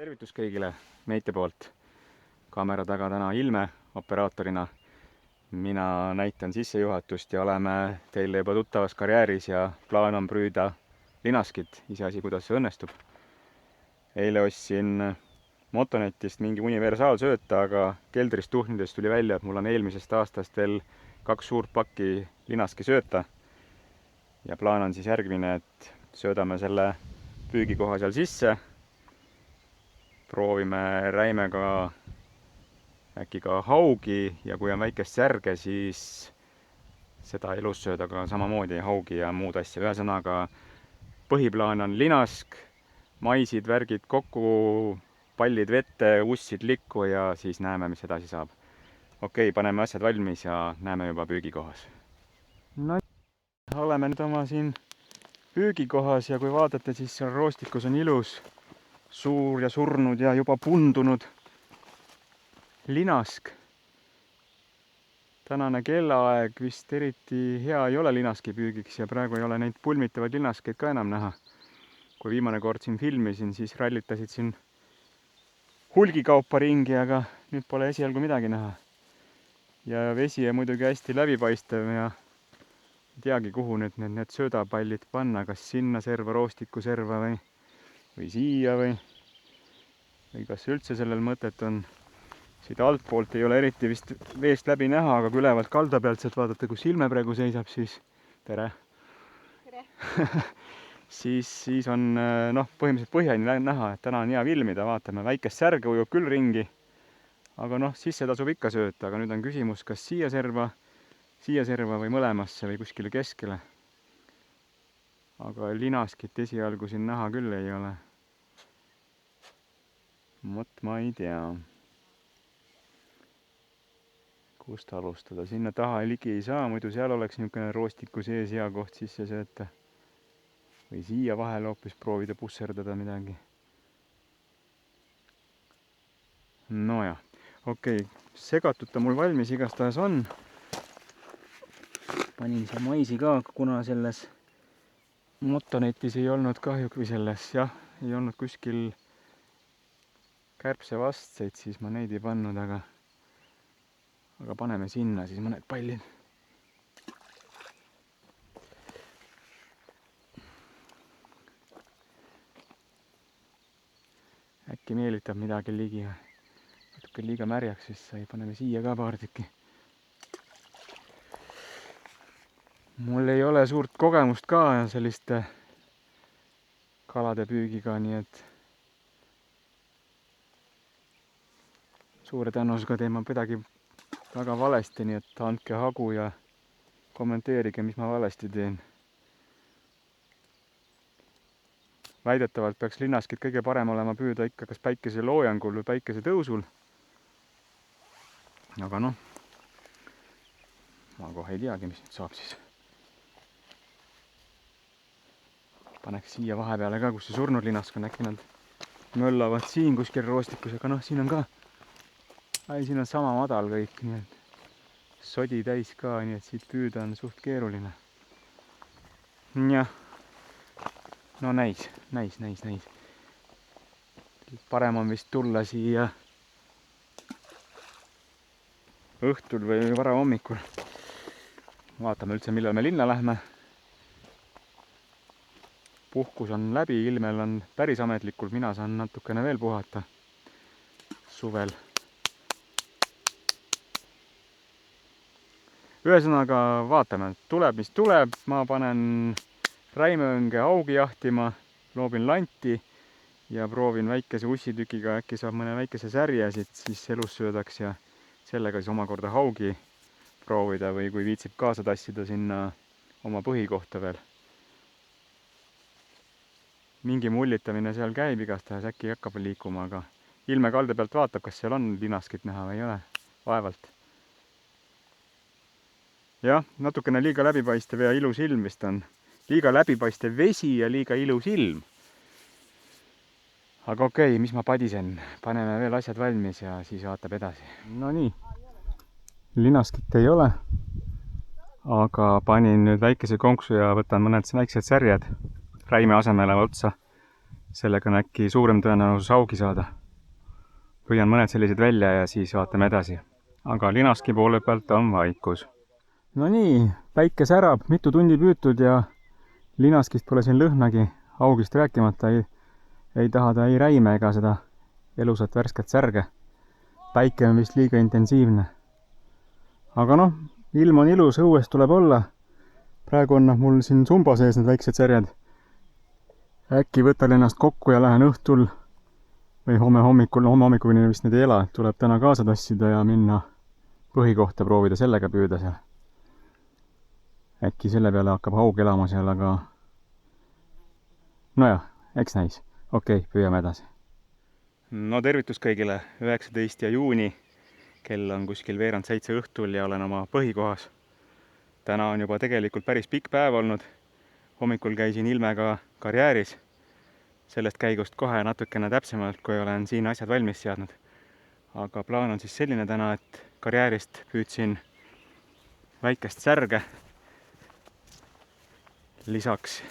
tervitus kõigile Meite poolt. Kaamera taga täna Ilme operaatorina. Mina näitan sissejuhatust ja oleme teile juba tuttavas karjääris ja plaan on prüüda linaskit, iseasi kuidas see õnnestub. Eile ostsin Motonetist mingi universaalsööta, aga keldrist tuhnidest tuli välja, et mul on eelmisest aastast veel 2 suurt pakki linaski sööta. Ja plaan on siis järgmine, et söödame selle püügikoha seal sisse. Proovime räimega äkki ka haugi ja kui on väikest särge, siis seda elussöödaga samamoodi haugi ja muud asja. Ühesõnaga, põhiplaan on linask, maisid, värgid kokku, pallid vette, ussid likku ja siis näeme, mis edasi saab. Okei, paneme asjad valmis ja näeme juba püügikohas. No, oleme nüüd oma siin püügikohas ja kui vaatate, siis seal roostikus on ilus, suur ja surnud ja juba pundunud linask. Tänane kellaaeg vist eriti hea ei ole linaski püügiks ja praegu ei ole neid pulmitavaid linaskeid ka enam näha. Kui viimane kord siin filmisin, siis rallitasid siin hulgikaupa ringi, aga nüüd pole esialgu midagi näha. Ja vesi on muidugi hästi läbipaistev ja ei teagi, kuhu nüüd need söödapallid panna, kas sinna serva, roostiku serva või siia või kas üldse sellel mõtet on. Siit altpoolt ei ole eriti vist veest läbi näha, aga kui ülevalt kalda pealt sealt vaadata, kus Ilme praegu seisab, siis tere! siis on põhimõtteliselt põhjani näha, et täna on hea filmida, vaatame, väikest särge ujub küll ringi, aga sisse tasub ikka sööta, aga nüüd on küsimus, kas siia serva või mõlemasse või kuskile keskele. Aga linaskit esialgu siin näha küll ei ole. Vot ma ei tea, kust alustada. Sinna taha ligi ei saa, muidu seal oleks niisugune roostiku sees hea koht sisse sööta. Või siia vahel hoopis proovida pusserdada midagi. Nojah, okei, segatud ta mul valmis igastahes on. Panin see maisi ka, kuna selles Motonetis ei olnud kahjuks või selles, ei olnud kuskil kärbsevastseid, siis ma neid ei pannud, aga paneme sinna siis mõned pallid. Äkki meelitab midagi ligi. Natuke liiga märjaks siis sai, paneme siia ka paar tükki. Mul ei ole suurt kogemust ka selliste kalade püügiga, nii et suure tõenäosusega teen ma midagi väga valesti, nii et andke hagu ja kommenteerige, mis ma valesti teen. Väidetavalt peaks linaskit kõige parem olema püüda ikka kas päikese loojangul või päikese tõusul. Aga ma kohe ei teagi, mis nüüd saab siis. Paneks siia vahepeale ka, kus see surnud linask on, äkki nad möllavad siin kuskil roostikus, aga siin on ka. Siin on sama madal kõik, nii et sodi täis ka, nii et siit püüda on suht keeruline. Jah, näis. Parem on vist tulla siia õhtul või varahommikul. Vaatame üldse, millal me linna lähme. Puhkus on läbi, Ilmel on päris ametlikult, mina saan natukene veel puhata suvel. Ühesõnaga vaatame, tuleb mis tuleb, ma panen räimeõnge haugi jahtima, loobin lanti ja proovin väikese ussitükiga, äkki saab mõne väikese särje siis elussöödaks ja sellega siis omakorda haugi proovida või kui viitsib kaasa tassida sinna oma põhikohta veel. Mingi mullitamine seal käib igastahes, äkki hakkab liikuma, aga Ilme kalde pealt vaatab, kas seal on linaskit näha või ei ole, vaevalt. Jah, natukene liiga läbipaistev ja ilus ilm vist on. Liiga läbipaistev vesi ja liiga ilus ilm. Aga okei, mis ma padisen? Paneme veel asjad valmis ja siis vaatab edasi. No nii, linaskit ei ole, aga panin nüüd väikese konksu ja võtan mõned väiksed särjed räime asemele otsa. sellega on äkki suurem tõenäosus haugi saada. Püüan mõned sellised välja ja siis vaatame edasi. Aga linaski poole pealt on vaikus. No nii, päike särab, mitu tundi püütud ja linaskist pole siin lõhnagi, haugist rääkimata ei taha ta ei räime ega seda elusat värsket särge. Päike on vist liiga intensiivne. Aga noh, ilm on ilus, õues tuleb olla. Praegu on mul siin sumba sees need väiksed särjed. Äkki võtan ennast kokku ja lähen õhtul või homme hommikuni vist need ei ela, tuleb täna kaasa tassida ja minna põhikohta proovida sellega püüda seal. Äkki selle peale hakkab haug elama seal, aga nojah, eks näis. Okei, püüame edasi. No tervitus kõigile, 19. juuni, kell on kuskil 6:45 õhtul ja olen oma põhikohas. Täna on juba tegelikult päris pikk päev olnud. Hommikul käisin Ilmega karjääris. Sellest käigust kohe natukene täpsemalt, kui olen siin asjad valmis seadnud. Aga plaan on siis selline täna, et karjäärist püüdsin väikest särge lisaks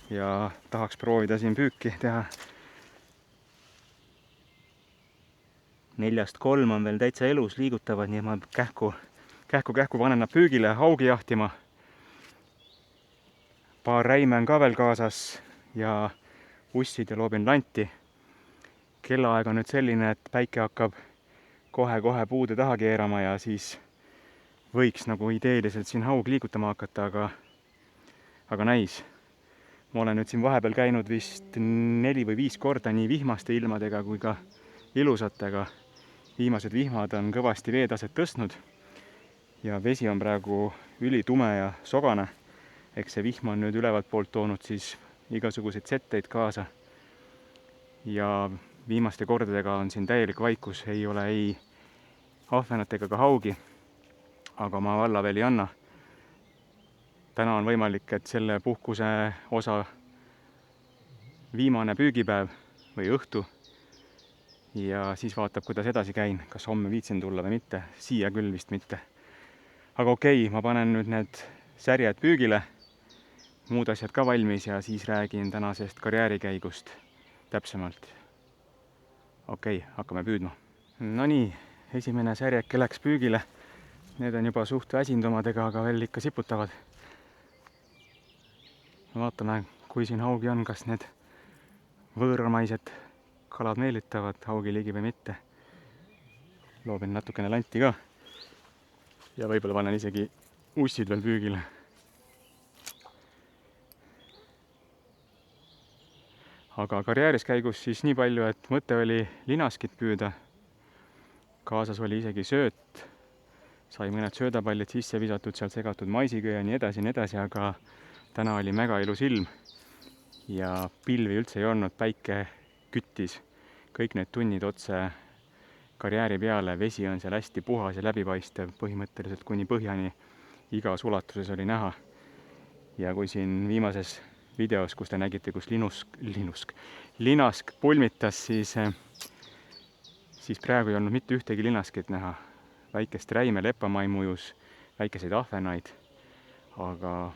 ja tahaks proovida siin püüki teha. 4-3 on veel täitsa elus, liigutavad, nii ma kähku panen nad püügile haugi jahtima. Paar räime on ka veel kaasas ja ussid ja loobin lanti. Kellaaeg on nüüd selline, et päike hakkab kohe puude taha keerama ja siis võiks nagu ideeliselt siin haug liigutama hakata, aga näis. Ma olen nüüd siin vahepeal käinud vist 4 või 5 korda nii vihmaste ilmadega kui ka ilusatega. Viimased vihmad on kõvasti veetaset tõstnud ja vesi on praegu ülitume ja sogane. Eks see vihm on nüüd ülevalt poolt toonud siis igasuguseid setteid kaasa. Ja viimaste kordadega on siin täielik vaikus, ei ole ei ahvenat ega ka haugi. Aga ma valla veel ei anna. Täna on võimalik, et selle puhkuse osa viimane püügipäev või õhtu. Ja siis vaatab, kuidas edasi käin, kas homme viitsin tulla või mitte. Siia küll vist mitte. Aga okei, ma panen nüüd need särjed püügile, muud asjad ka valmis ja siis räägin tänasest karjäärikäigust täpsemalt. Okei, hakkame püüdma. No nii, esimene särjeke läks püügile. Need on juba suht väsindumadega, aga veel ikka siputavad. Vaatame, kui siin haugi on, kas need võõramaised kalad meelitavad haugi ligi või mitte. Loobin natukene lanti ka. Ja võib-olla panen isegi ussid veel püügile. Aga karjääris käigus siis nii palju, et mõte oli linaskit püüda. Kaasas oli isegi sööt. Sai mõned söödapallid sisse visatud, seal segatud maisiga ja nii edasi, aga täna oli mega ilus ilm. Ja pilvi üldse ei olnud, päike küttis kõik need tunnid otse karjääri peale. Vesi on seal hästi puhas ja läbipaistev, põhimõtteliselt kuni põhjani igas ulatuses oli näha. Ja kui siin viimases videos, kus te nägite, kus linask pulmitas, siis praegu ei olnud mitte ühtegi linaskit näha. Väikest räime lepamaimujus, väikeseid ahvenaid, aga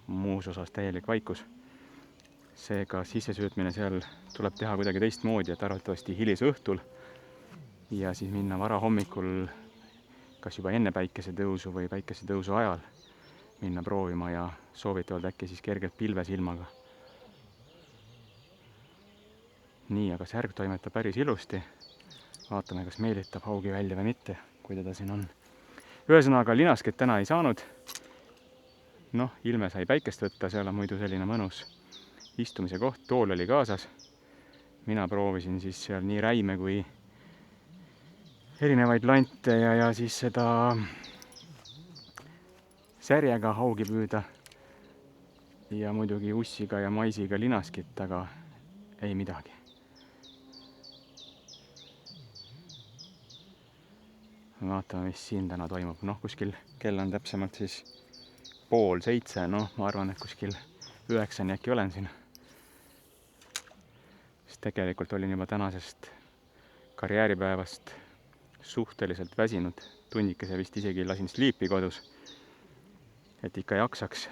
muus osas täielik vaikus. Seega sissesöötmine seal tuleb teha kuidagi teistmoodi, et arvatavasti hilis õhtul ja siis minna vara hommikul, kas juba enne päikesetõusu või päikesetõusu ajal minna proovima ja soovitavalt äkki siis kergelt pilves ilmaga. Nii, aga särg toimetab päris ilusti. Vaatame, kas meelitab haugi välja või mitte, kui teda siin on. Ühesõnaga, linaskit täna ei saanud. Noh, ilme sai päikest võtta, seal on muidu selline mõnus istumise koht, tool oli kaasas. Mina proovisin siis seal nii räime kui erinevaid lante ja siis seda särjega haugi püüda. Ja muidugi ussiga ja maisiga linaskit, aga ei midagi. Vaatame, mis siin täna toimub. Noh, kuskil kell on täpsemalt siis 6:30. Noh, ma arvan, et kuskil 9 äkki olen siin. Tegelikult olin juba tänasest karjääripäevast suhteliselt väsinud. Tunnikese vist isegi lasin sliipi kodus, et ikka jaksaks.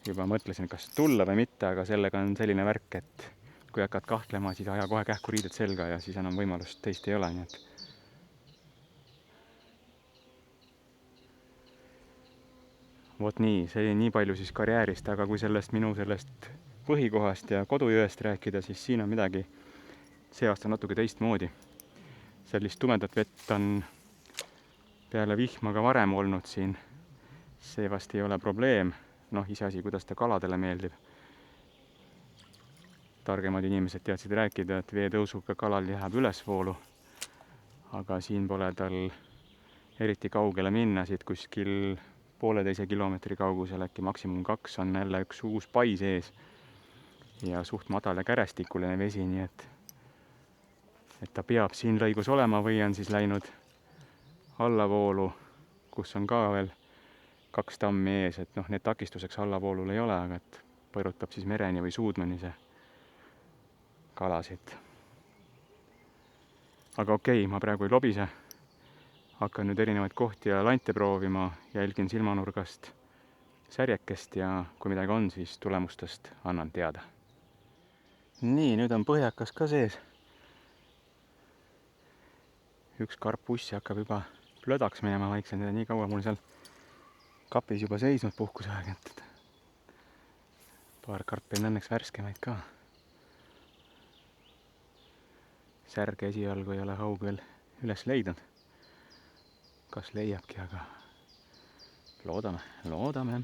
Juba mõtlesin, kas tulla või mitte, aga sellega on selline värk, et kui hakkad kahtlema, siis aja kohe kähku riided selga ja siis enam võimalust teist ei ole, nii et vot nii, see oli nii palju siis karjäärist, aga kui minu sellest põhikohast ja kodujõest rääkida, siis siin on midagi see aasta natuke teistmoodi. Sellist tumedat vett on peale vihma ka varem olnud siin. See vast ei ole probleem. Noh, iseasi, kuidas ta kaladele meeldib. Targemad inimesed teadsid rääkida, et veetõusuga kalal läheb ülesvoolu. Aga siin pole tal eriti kaugele minna, siit kuskil 1,5 kilomeetri kaugusel, äkki maksimum 2 on jälle üks uus pai sees ja suht madal ja kärestikuline vesi, nii et ta peab siin lõigus olema või on siis läinud allavoolu, kus on ka veel 2 tammi ees, et noh, need takistuseks allavoolul ei ole, aga et põrutab siis mereni või suudmeni see kalasid. Aga okei, ma praegu ei lobise. Hakkan nüüd erinevaid kohti ja lante proovima, jälgin silmanurgast särjekest ja kui midagi on, siis tulemustest annan teada. Nii, nüüd on põhjakas ka sees. Üks karpussi hakkab juba plödaks minema vaikselt ja nii kaua mul seal kapis juba seisnud puhkuse aeg, et paar karpi on õnneks värskemaid ka. Särge esialgu ei ole haug veel üles leidnud. Kas leiabki, aga loodame.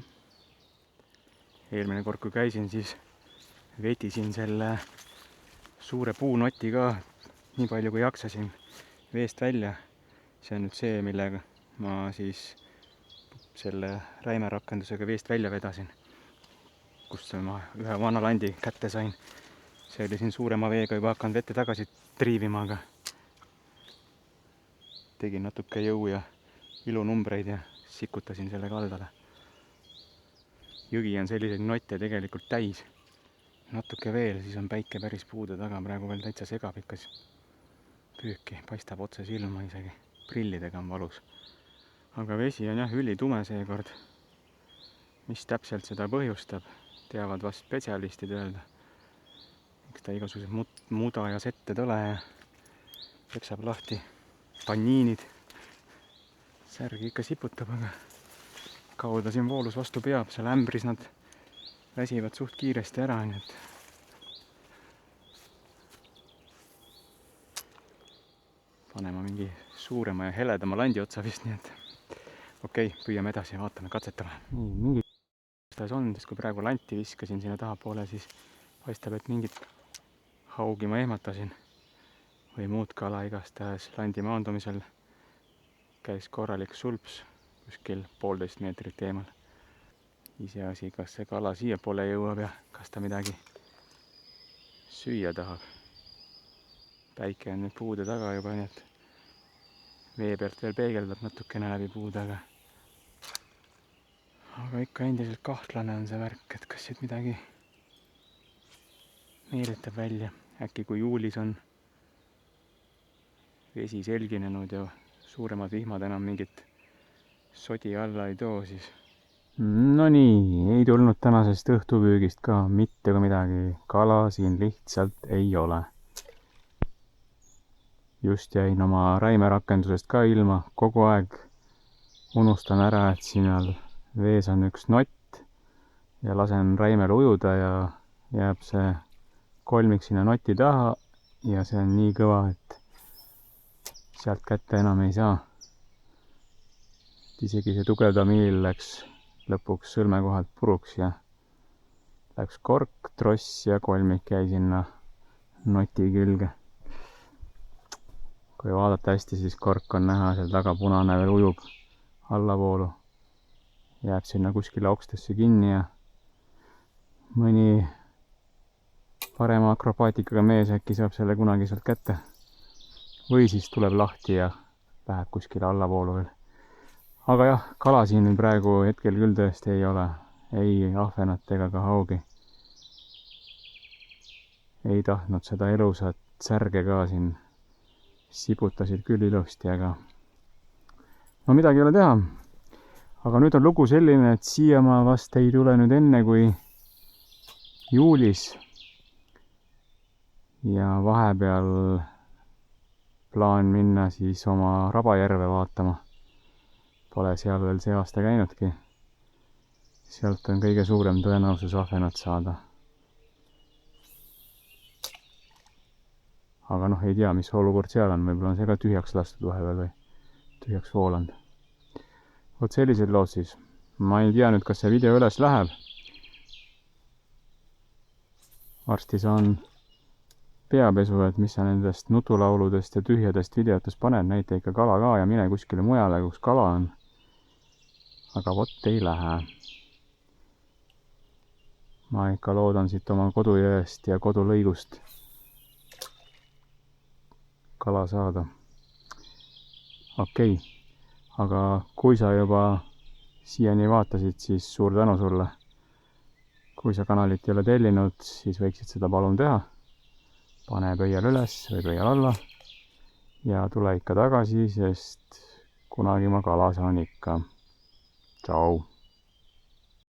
Eelmine kord, kui käisin, siis vetisin selle suure puunoti ka nii palju, kui jaksasin veest välja. See on nüüd see, millega ma siis selle räimerakendusega veest välja vedasin, kust ma ühe vana landi kätte sain. See oli siin suurema veega juba hakanud vette tagasi triivima, aga tegin natuke jõu ja ilunumbreid ja sikutasin selle kaldale. Jõgi on selliseid notte tegelikult täis. Natuke veel, siis on päike päris puude taga, praegu veel täitsa segab ikka püüki, paistab otse silma isegi, prillidega on valus. Aga vesi on jah ülitume seekord. Mis täpselt seda põhjustab, teavad vast spetsialistid öelda. Eks ta igasugused muda ja sette tõle ja peksab lahti paniinid. Särgi ikka siputab, aga kaua ta siin voolus vastu peab, seal ämbris nad väsivad suht kiiresti ära, nii et panema mingi suurema ja heledama landi otsa vist, nii et okei, püüame edasi ja vaatame, katsetame. Nii, mingi on, sest kui praegu lanti viskasin sinna tahapoole, siis paistab, et mingit haugi ma ehmatasin või muud kala, igastahes landi maandumisel käis korralik sulps kuskil 1,5 meetrit eemal. Iseasi, kas see kala siia poole jõuab ja kas ta midagi süüa tahab. Päike on nüüd puude taga juba, nii et vee pealt veel peegeldab natukene läbi puude, aga ikka endiselt kahtlane on see värk, et kas siit midagi meelitab välja. Äkki kui juulis on vesi selginenud ja suuremad vihmad enam mingit sodi alla ei too, siis no nii, ei tulnud tänasest õhtupüügist ka mitte kui midagi. Kala siin lihtsalt ei ole. Just jäin oma räimerakendusest ka ilma. Kogu aeg unustan ära, et siin vees on üks nott ja lasen räimel ujuda ja jääb see kolmik sinna noti taha ja see on nii kõva, et sealt kätte enam ei saa. Isegi see tugev tamiil läks lõpuks sõlmekohalt puruks ja läks kork, tross ja kolmik jäi sinna noti külge. Kui vaadata hästi, siis kork on näha, seal taga punane veel ujub allavoolu. Jääb sinna kuskile okstesse kinni ja mõni parema akrobaatikaga mees äkki saab selle kunagi sealt kätte. Või siis tuleb lahti ja läheb kuskile allavoolu veel. Aga jah, kala siin praegu hetkel küll tõesti ei ole. Ei ahvenat ega ka haugi. Ei tahtnud seda elusat särge ka siin. Sibutasid küll ilusti, aga no midagi ei ole teha. Aga nüüd on lugu selline, et siia ma vast ei tule nüüd enne kui juulis. ja vahepeal plaan minna siis oma Rabajärve vaatama. Pole seal veel see aasta käinudki. Sealt on kõige suurem tõenäosus ahvenat saada. Aga noh, ei tea, mis olukord seal on. Võib-olla on see ka tühjaks lastud vahepeal või tühjaks voolanud. Vot sellised lood siis. Ma ei tea nüüd, kas see video üles läheb. Varsti saan peapesu, et mis sa nendest nutulauludest ja tühjadest videotest paned, näita ikka kala ka ja mine kuskile mujale, kus kala on. Aga vot ei lähe. Ma ikka loodan siit oma kodujõest ja kodulõigust kala saada. Okei, aga kui sa juba siiani vaatasid, siis suur tänu sulle. Kui sa kanalit ei ole tellinud, siis võiksid seda palun teha. Pane pöial üles või pöial alla ja tule ikka tagasi, sest kunagi ma kala saan ikka. Tšau!